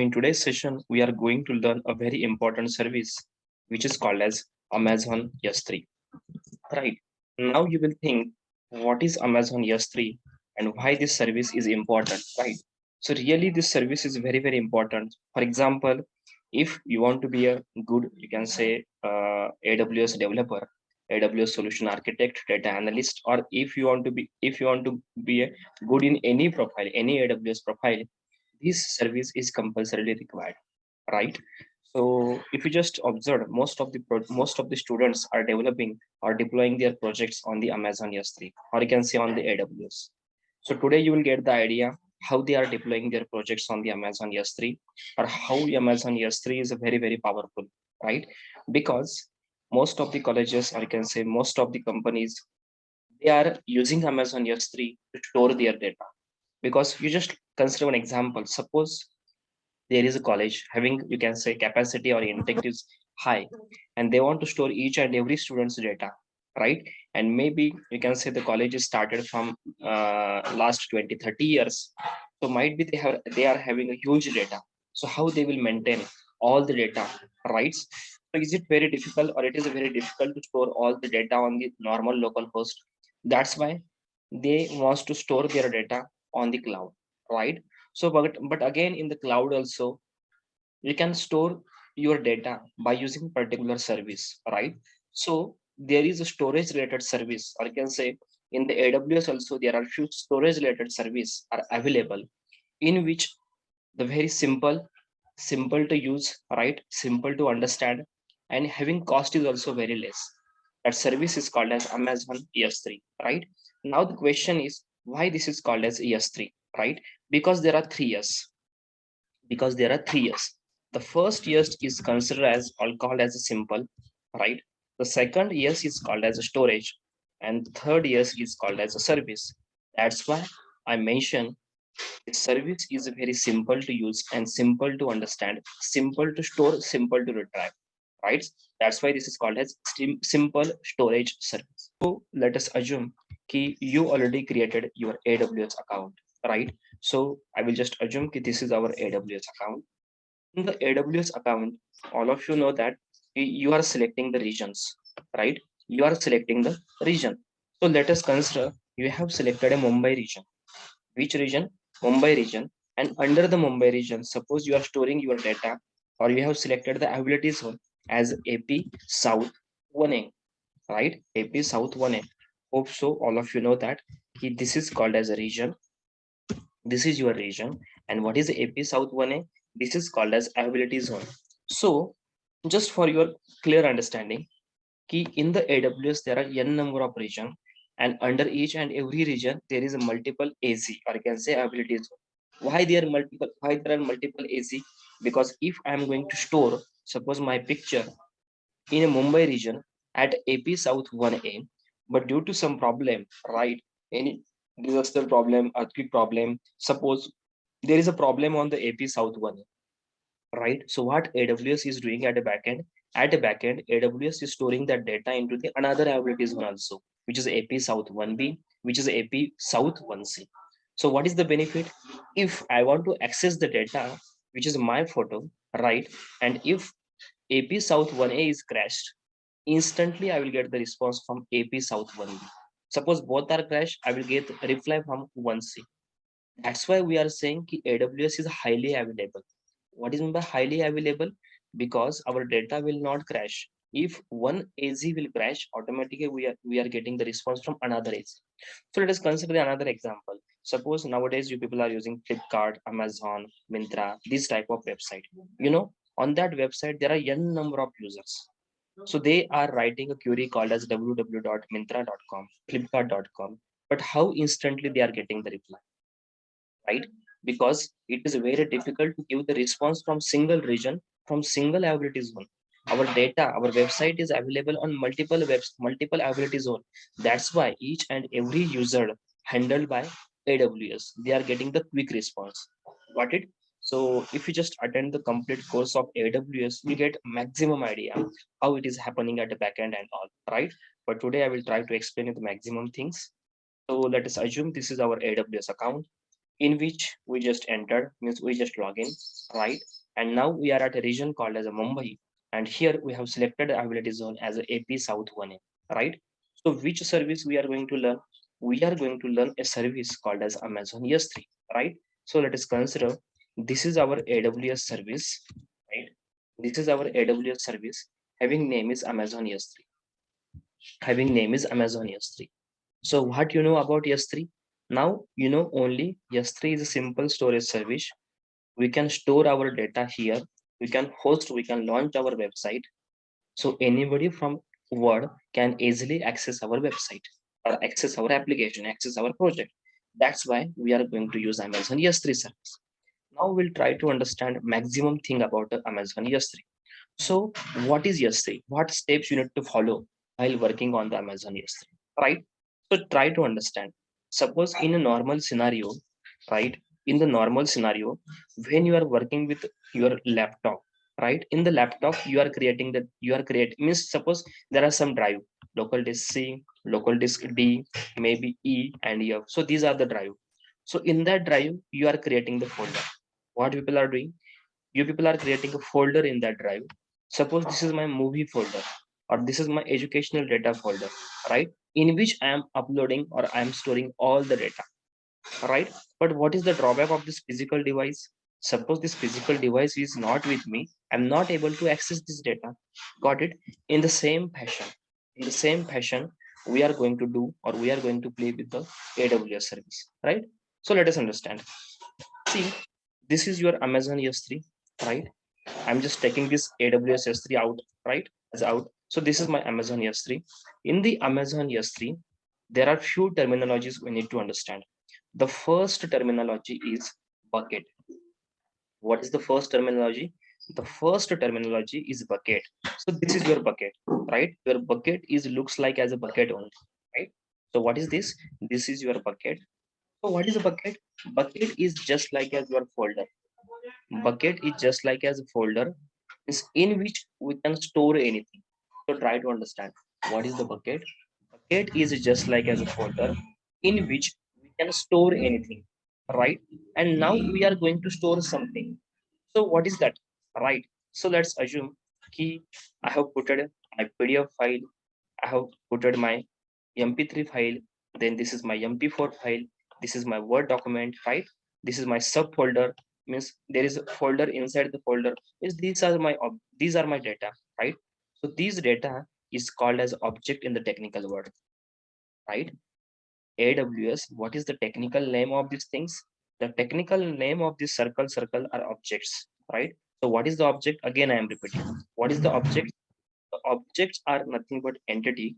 in today's session, we are going to learn a very important service, which is called as Amazon S3. Right. Now you will think, what is Amazon S3 and why this service is important, right? So really this service is very, very important. For example, if you want to be a good, you can say AWS developer, AWS solution architect, data analyst, or if you want to be a good in any profile, any AWS profile, this service is compulsorily required, right? So if you just observe, most of the students are developing or deploying their projects on the Amazon S3, or you can say on the AWS. So today you will get the idea how they are deploying their projects on the Amazon S3, or how Amazon S3 is very, very powerful, right? Because most of the colleges, or you can say most of the companies, they are using Amazon S3 to store their data. Because you just consider an example. Suppose there is a college having, you can say, capacity or intake is high, and they want to store each and every student's data, right? And maybe you can say the college is started from last 20-30 years, so might be they are having a huge data. So how they will maintain all the data, right? So is it very difficult, or it is very difficult to store all the data on the normal local host? That's why they wants to store their data on the cloud, right? So but again, in the cloud also, you can store your data by using particular service, right? So there is a storage related service, or you can say in the AWS also there are few storage related service are available, in which the very simple to use, right, simple to understand, and having cost is also very less. That service is called as Amazon ES3, right? Now the question is, why this is called as ES3, right? Because there are 3 years. Because there are 3 years. The first years is considered as or called as a simple, right? The second years is called as a storage, and the third years is called as a service. That's why I mentioned the service is very simple to use and simple to understand, simple to store, simple to retrieve, right? That's why this is called as simple storage service. So let us assume you already created your AWS account, right? So I will just assume this is our AWS account. In the AWS account, all of you know that you are selecting the regions, right? You are selecting the region. So let us consider you have selected a Mumbai region. Which region? Mumbai region. And under the Mumbai region, suppose you are storing your data, or you have selected the availability zone as AP South 1A, right? AP South 1A. Hope so all of you know that this is called as a region. This is your region. And what is AP South 1A? This is called as availability zone. So just for your clear understanding, in the AWS there are n number of region, and under each and every region there is a multiple AZ, or you can say availability zone. Why there are multiple AZ? Because if I am going to store, suppose my picture in a Mumbai region at AP South 1A, but due to some problem, right? Any disaster problem, earthquake problem, suppose there is a problem on the AP South 1A, right? So what AWS is doing at a backend, AWS is storing that data into the another availability zone also, which is AP South 1B, which is AP South 1C. So what is the benefit? If I want to access the data, which is my photo, right? And if AP South 1A is crashed, instantly I will get the response from AP South 1B. Suppose both are crashed, I will get a reply from 1C. That's why we are saying ki AWS is highly available. What is meant by highly available? Because our data will not crash. If one AZ will crash, automatically we are getting the response from another AZ. So let us consider another example. Suppose nowadays you people are using Flipkart, Amazon, Mintra, this type of website. On that website there are n number of users. So they are writing a query called as www.mintra.com, flipkart.com. But how instantly they are getting the reply, right? Because it is very difficult to give the response from single region, from single availability zone. Our data, our website is available on multiple availability zone. That's why each and every user handled by AWS, they are getting the quick response. Got it? So if you just attend the complete course of AWS, you get maximum idea how it is happening at the backend and all, right? But today I will try to explain you the maximum things. So let us assume this is our AWS account. in which we just entered, means we just log in, right? And now we are at a region called as a Mumbai, and here we have selected the availability zone as a AP South 1A, right? So which service we are going to learn? We are going to learn a service called as Amazon S3, right? So let us consider this is our AWS service, right? This is our AWS service having name is Amazon S3, having name is Amazon S3. So what you know about S3? Now you know only S3 is a simple storage service. We can store our data here. We can host, we can launch our website. So anybody from world can easily access our website or access our application, access our project. That's why we are going to use Amazon S3 service. Now we'll try to understand maximum thing about the Amazon S3. So what is S3? What steps you need to follow while working on the Amazon S3, right? So try to understand. Suppose in a normal scenario, right? In the normal scenario, when you are working with your laptop, right? In the laptop, you are creating, means suppose there are some drive, local disk C, local disk D, maybe E and F. So these are the drive. So in that drive, you are creating the folder. What people are doing? You people are creating a folder in that drive. Suppose this is my movie folder or this is my educational data folder, right? In which I am uploading or I am storing all the data, right? But what is the drawback of this physical device? Suppose this physical device is not with me, I'm not able to access this data. Got it? In the same fashion, in the same fashion, we are going to do or we are going to play with the AWS service, right? So let us understand. See, this is your Amazon S3, right? I'm just taking this AWS S3 out, right? As out. So this is my Amazon S3. In the Amazon S3, there are few terminologies we need to understand. The first terminology is bucket. What is the first terminology? The first terminology is bucket. So this is your bucket, right? Your bucket is looks like as a bucket only, right? So what is this? This is your bucket. So what is a bucket? Bucket is just like as your folder. Bucket is just like as a folder is in which we can store anything. So try to understand what is the bucket. Bucket is just like as a folder in which we can store anything, right? And now we are going to store something. So what is that, right? So let's assume key I have put my PDF file, I have put my MP3 file, then this is my MP4 file, this is my Word document, right? This is my subfolder, means there is a folder inside the folder. Is these are my data, right? So these data is called as object in the technical word, right? AWS, what is the technical name of these things? The technical name of this circle are objects, right? So what is the object? Again, I am repeating. What is the object? The objects are nothing but entity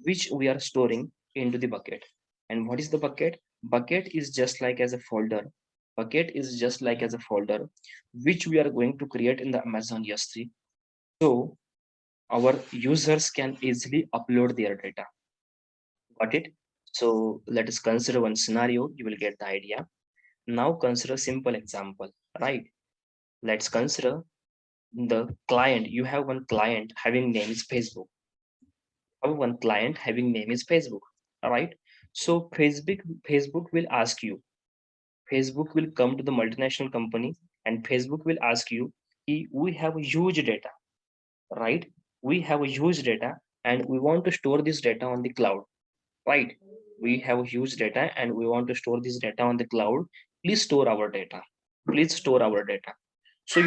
which we are storing into the bucket. And what is the bucket? Bucket is just like as a folder. Bucket is just like as a folder which we are going to create in the Amazon S3. So our users can easily upload their data. Got it? So let us consider one scenario. You will get the idea. Now consider simple example, right? Let's consider the client. You have one client having name is Facebook. Have one client having name is Facebook. All right. So Facebook will ask you. Facebook will come to the multinational company and Facebook will ask you, we have a huge data, right? We have a huge data and we want to store this data on the cloud, right? We have a huge data and we want to store this data on the cloud. Please store our data. Please store our data. So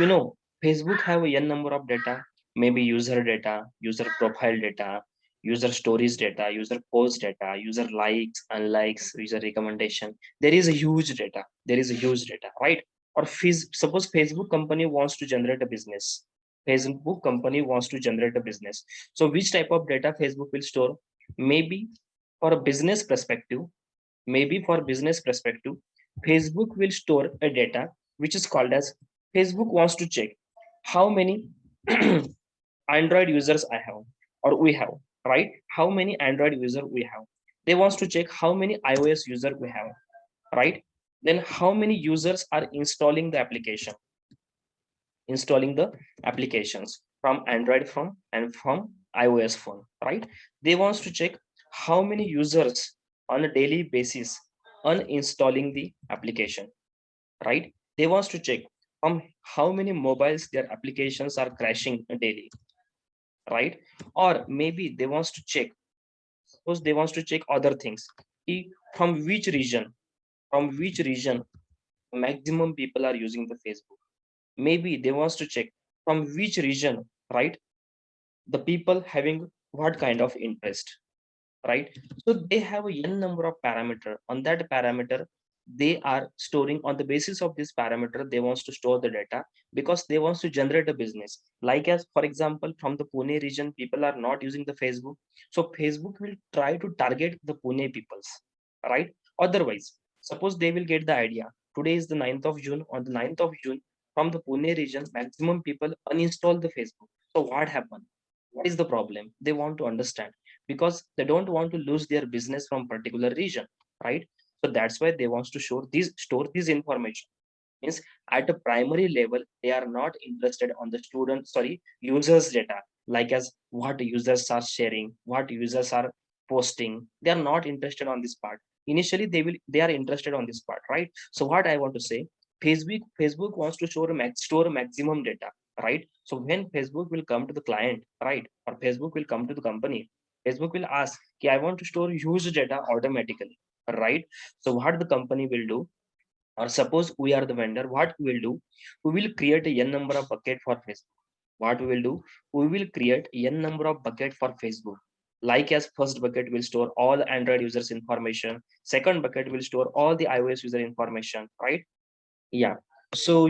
Facebook have a n number of data, maybe user data, user profile data, user stories data, user post data, user likes, unlikes, user recommendation. There is a huge data. There is a huge data, right? Or suppose Facebook company wants to generate a business. Facebook company wants to generate a business. So which type of data Facebook will store? Maybe for a business perspective, maybe for business perspective, Facebook will store a data which is called as Facebook wants to check how many Android users I have or we have, right? How many Android user we have. They wants to check how many iOS user we have, right? Then how many users are installing the applications from Android phone and from iOS phone, right? They wants to check how many users on a daily basis uninstalling the application, right? They wants to check how many mobiles their applications are crashing daily, right? Or maybe they wants to check, suppose they wants to check other things. From which region maximum people are using the Facebook. Maybe they wants to check from which region, right? The people having what kind of interest, right? So they have a n number of parameter. On that parameter, they are storing, on the basis of this parameter, they wants to store the data because they wants to generate a business. Like as for example, from the Pune region, people are not using the Facebook. So Facebook will try to target the Pune peoples, right? Otherwise, suppose they will get the idea. Today is the 9th of June. On the 9th of June, from the Pune region, maximum people uninstall the Facebook. So what happened? What is the problem? They want to understand because they don't want to lose their business from particular region, right? So that's why they want to store this information. Means at a primary level, they are not interested on the users data, like as what users are sharing, what users are posting. They are not interested on this part. Initially they are interested on this part, right? So what I want to say, Facebook wants to store maximum data, right? So when Facebook will come to the client, right, or Facebook will come to the company, Facebook will ask, okay, I want to store huge data automatically, right? So what the company will do, or suppose we are the vendor, what we will do, we will create a n number of bucket for Facebook. What we will do, we will create n number of bucket for Facebook. Like as first bucket will store all the Android users information, second bucket will store all the iOS user information, right? Yeah. So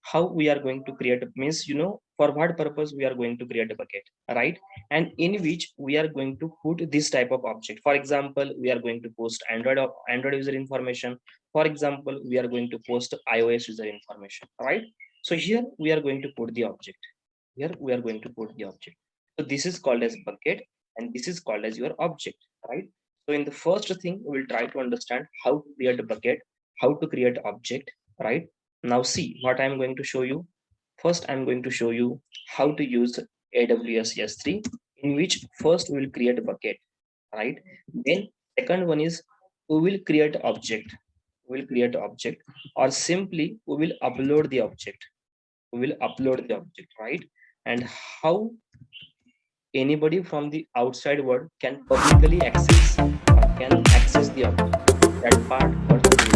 how we are going to create, means for what purpose we are going to create a bucket, right? And in which we are going to put this type of object. For example, we are going to post Android user information. For example, we are going to post iOS user information, right? So here we are going to put the object. Here we are going to put the object. So this is called as bucket, and this is called as your object, right? So in the first thing, we will try to understand how to create a bucket, how to create object, right? Now see what I'm going to show you. First, I'm going to show you how to use AWS S3, in which first we will create a bucket, right? Then second one is we will create object. We will create object, or simply we will upload the object. We will upload the object, right? And how anybody from the outside world can publicly access or can access the object. That part what we will